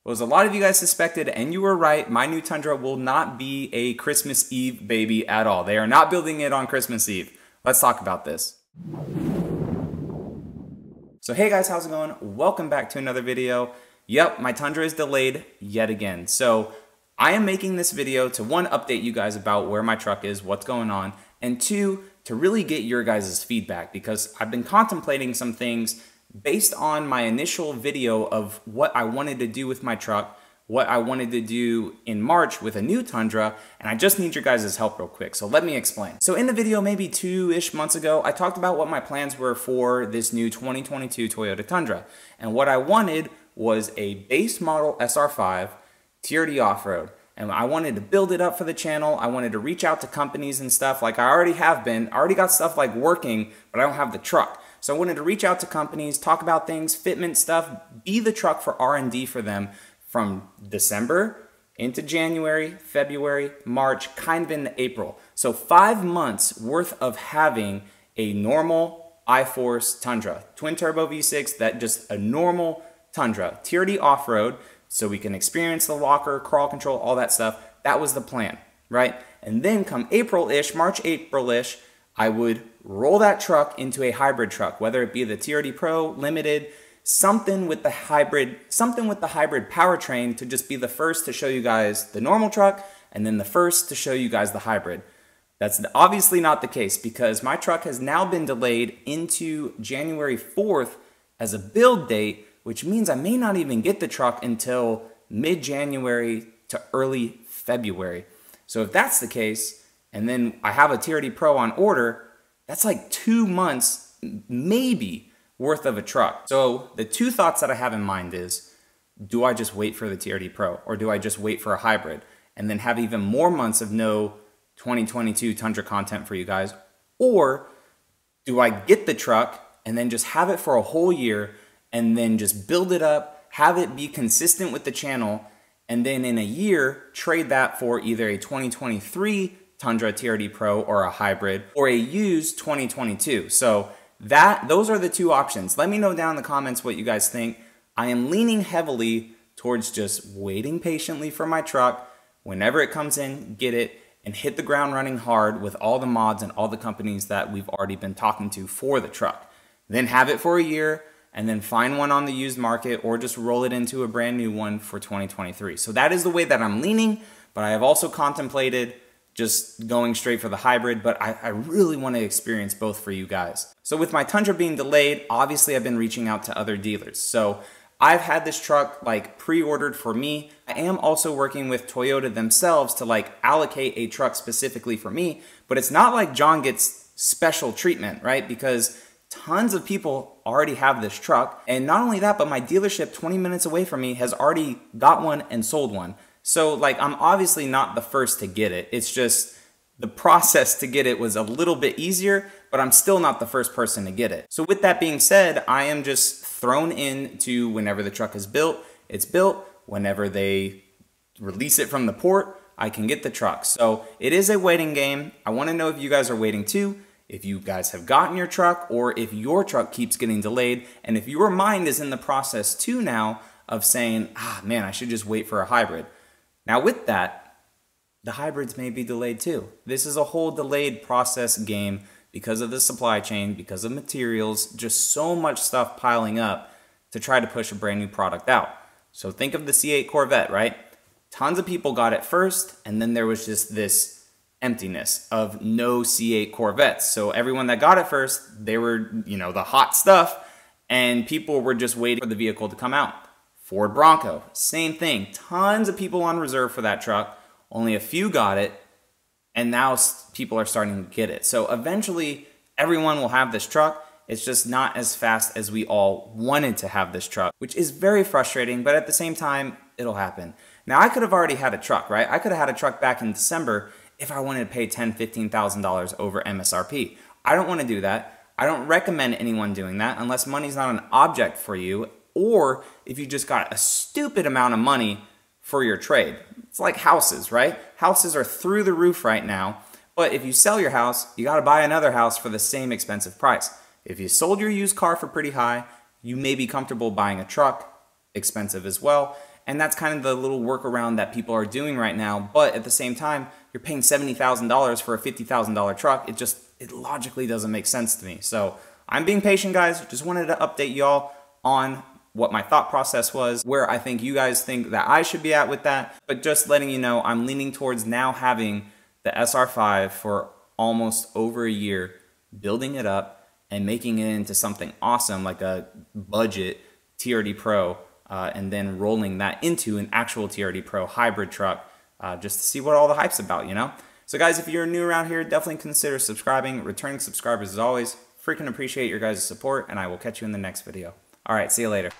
Well, as a lot of you guys suspected, and you were right, my new Tundra will not be a Christmas Eve baby at all. They are not building it on Christmas Eve. Let's talk about this. So hey guys, how's it going? Welcome back to another video. Yep, my Tundra is delayed yet again. So I am making this video to one, update you guys about where my truck is, what's going on, and two, to really get your guys' feedback, because I've been contemplating some things based on my initial video of what I wanted to do with my truck, what I wanted to do in March with a new Tundra, and I just need your guys' help real quick. So let me explain. So in the video maybe 2-ish months ago, I talked about what my plans were for this new 2022 Toyota Tundra. And what I wanted was a base model SR5 TRD off-road. And I wanted to build it up for the channel. I wanted to reach out to companies and stuff like I already have been. I already got stuff like working, but I don't have the truck. So I wanted to reach out to companies, talk about things, fitment stuff, be the truck for R&D for them from December into January, February, March, kind of into April. So 5 months worth of having a normal I-Force Tundra, twin turbo V6, that just a normal Tundra, TRD off-road, so we can experience the locker, crawl control, all that stuff. That was the plan, right? And then come April-ish, March, April-ish, I would roll that truck into a hybrid truck, whether it be the TRD Pro, Limited, something with the hybrid powertrain to just be the first to show you guys the normal truck and then the first to show you guys the hybrid. That's obviously not the case because my truck has now been delayed into January 4th as a build date, which means I may not even get the truck until mid-January to early February. So if that's the case, and then I have a TRD Pro on order, that's like 2 months, maybe, worth of a truck. So the two thoughts that I have in mind is, do I just wait for the TRD Pro or do I just wait for a hybrid and then have even more months of no 2022 Tundra content for you guys? Or do I get the truck and then just have it for a whole year and then just build it up, have it be consistent with the channel, and then in a year, trade that for either a 2023 Tundra TRD Pro or a hybrid or a used 2022. So those are the two options. Let me know down in the comments what you guys think. I am leaning heavily towards just waiting patiently for my truck. Whenever it comes in, get it and hit the ground running hard with all the mods and all the companies that we've already been talking to for the truck. Then have it for a year and then find one on the used market or just roll it into a brand new one for 2023. So that is the way that I'm leaning, but I have also contemplated just going straight for the hybrid, but I really want to experience both for you guys. So with my Tundra being delayed, obviously I've been reaching out to other dealers. So I've had this truck like pre-ordered for me. I am also working with Toyota themselves to like allocate a truck specifically for me, but it's not like John gets special treatment, right? Because tons of people already have this truck. And not only that, but my dealership 20 minutes away from me has already got one and sold one. So like I'm obviously not the first to get it. It's just the process to get it was a little bit easier, but I'm still not the first person to get it. So with that being said, I am just thrown into whenever the truck is built, it's built. Whenever they release it from the port, I can get the truck. So it is a waiting game. I want to know if you guys are waiting too, if you guys have gotten your truck or if your truck keeps getting delayed, and if your mind is in the process too now of saying, man, I should just wait for a hybrid. Now with that, the hybrids may be delayed too. This is a whole delayed process game because of the supply chain, because of materials, just so much stuff piling up to try to push a brand new product out. So think of the C8 Corvette, right? Tons of people got it first, and then there was just this emptiness of no C8 Corvettes. So everyone that got it first, they were, the hot stuff, and people were just waiting for the vehicle to come out. Ford Bronco, same thing. Tons of people on reserve for that truck. Only a few got it, and now people are starting to get it. So eventually, everyone will have this truck. It's just not as fast as we all wanted to have this truck, which is very frustrating, but at the same time, it'll happen. Now, I could have already had a truck, right? I could have had a truck back in December if I wanted to pay $10,000, $15,000 over MSRP. I don't want to do that. I don't recommend anyone doing that unless money's not an object for you, or if you just got a stupid amount of money for your trade. It's like houses, right? Houses are through the roof right now, but if you sell your house, you got to buy another house for the same expensive price. If you sold your used car for pretty high, you may be comfortable buying a truck, expensive as well, And that's kind of the little workaround that people are doing right now. But at the same time, you're paying $70,000 for a $50,000 truck. It logically doesn't make sense to me. So I'm being patient, guys. Just wanted to update y'all on what my thought process was, where I think you guys think that I should be at with that. But just letting you know, I'm leaning towards now having the SR5 for almost over a year, building it up and making it into something awesome like a budget TRD Pro, and then rolling that into an actual TRD Pro hybrid truck, just to see what all the hype's about, you know? So guys, if you're new around here, definitely consider subscribing. Returning subscribers as always, freaking appreciate your guys' support, and I will catch you in the next video. All right, see you later.